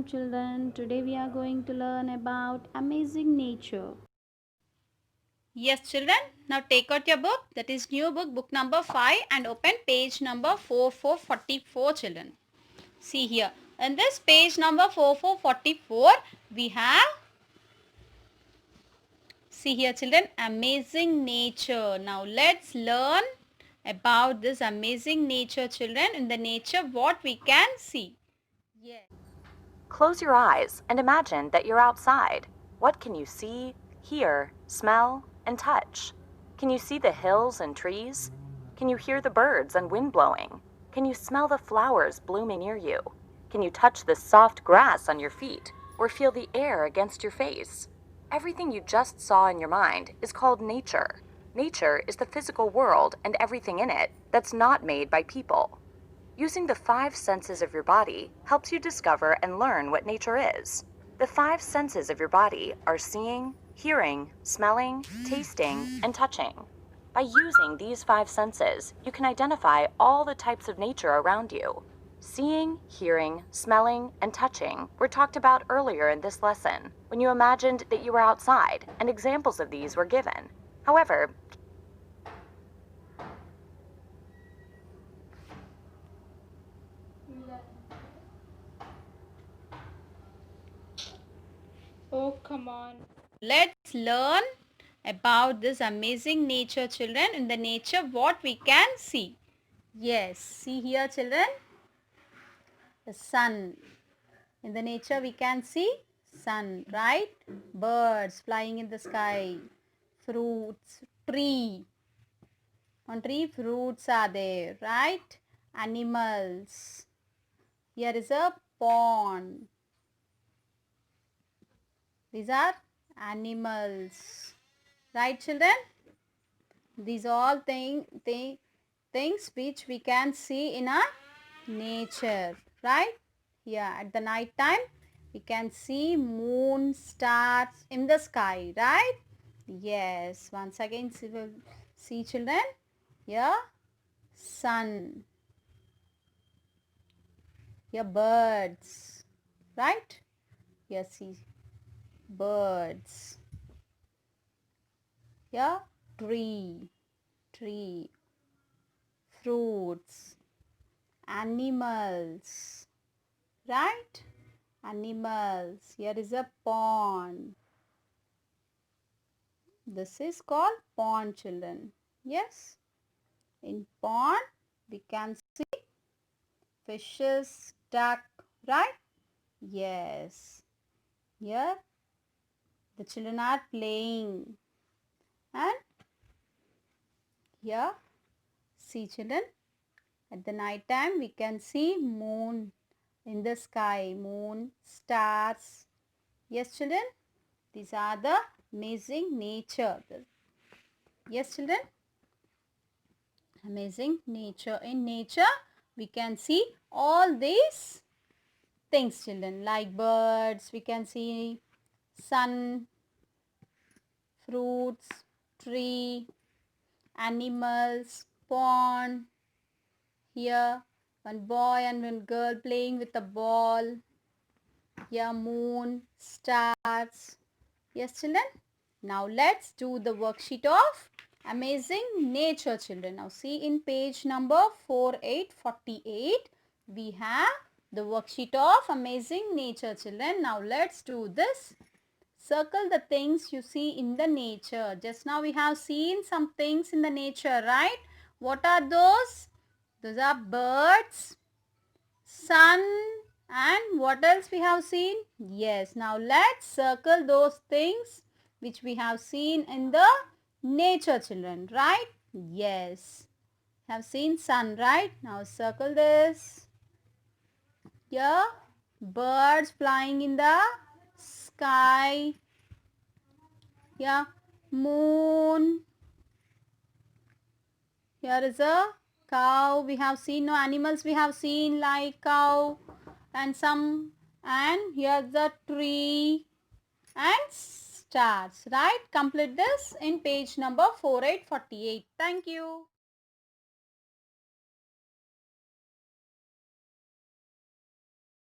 children. Today we are going to learn about amazing nature. Yes, children. Now take out your book, that is new book, book number 5, and open page number 4444, children. See here. In this page number 4444, we have, see here children, amazing nature. Now let's learn about this amazing nature, children. In the nature, what we can see. Yes. Close your eyes and imagine that you're outside. What can you see, hear, smell, and touch? Can you see the hills and trees? Can you hear the birds and wind blowing? Can you smell the flowers blooming near you? Can you touch the soft grass on your feet or feel the air against your face? Everything you just saw in your mind is called nature. Nature is the physical world and everything in it that's not made by people. Using the 5 senses of your body helps you discover and learn what nature is. The 5 senses of your body are seeing, hearing, smelling, tasting, and touching. By using these 5 senses, you can identify all the types of nature around you. Seeing, hearing, smelling, and touching were talked about earlier in this lesson when you imagined that you were outside and examples of these were given. However, Oh, come on. Let's learn about this amazing nature, children. In the nature, what we can see. Yes, see here, children, the sun. In the nature, we can see sun, right? Birds flying in the sky, fruits, tree. On tree, fruits are there, right? Animals. Here is a pond. These are animals, right, children? These all things which we can see in our nature, right? Here at the night time we can see moon, stars in the sky, right? Yes, once again see children, here sun, here birds, right? Here see birds, here tree, fruits, animals, right? Animals. Here is a pond. This is called pond, children. Yes. In pond we can see fishes, duck, right? Yes. Here the children are playing, and here see children, at the night time we can see moon in the sky, moon, stars. Yes, children, these are the amazing nature. Yes, children, amazing nature. In nature, we can see all these things, children, like birds, we can see sun, fruits, tree, animals, pond. Here, one boy and one girl playing with a ball. Here, moon, stars. Yes, children. Now, let's do the worksheet of amazing nature, children. Now, see in page number 4848, we have the worksheet of amazing nature, children. Now, let's do this. Circle the things you see in the nature. Just now we have seen some things in the nature, right? What are those? Those are birds, sun, and what else we have seen? Yes, now let's circle those things which we have seen in the nature, children, right? Yes, have seen sun, right? Now circle this. Here, birds flying in the sky. Here, moon. Here is a cow. We have seen no animals. We have seen like cow and some, and here's the tree and stars, right? Complete this in page number 4848. Thank you.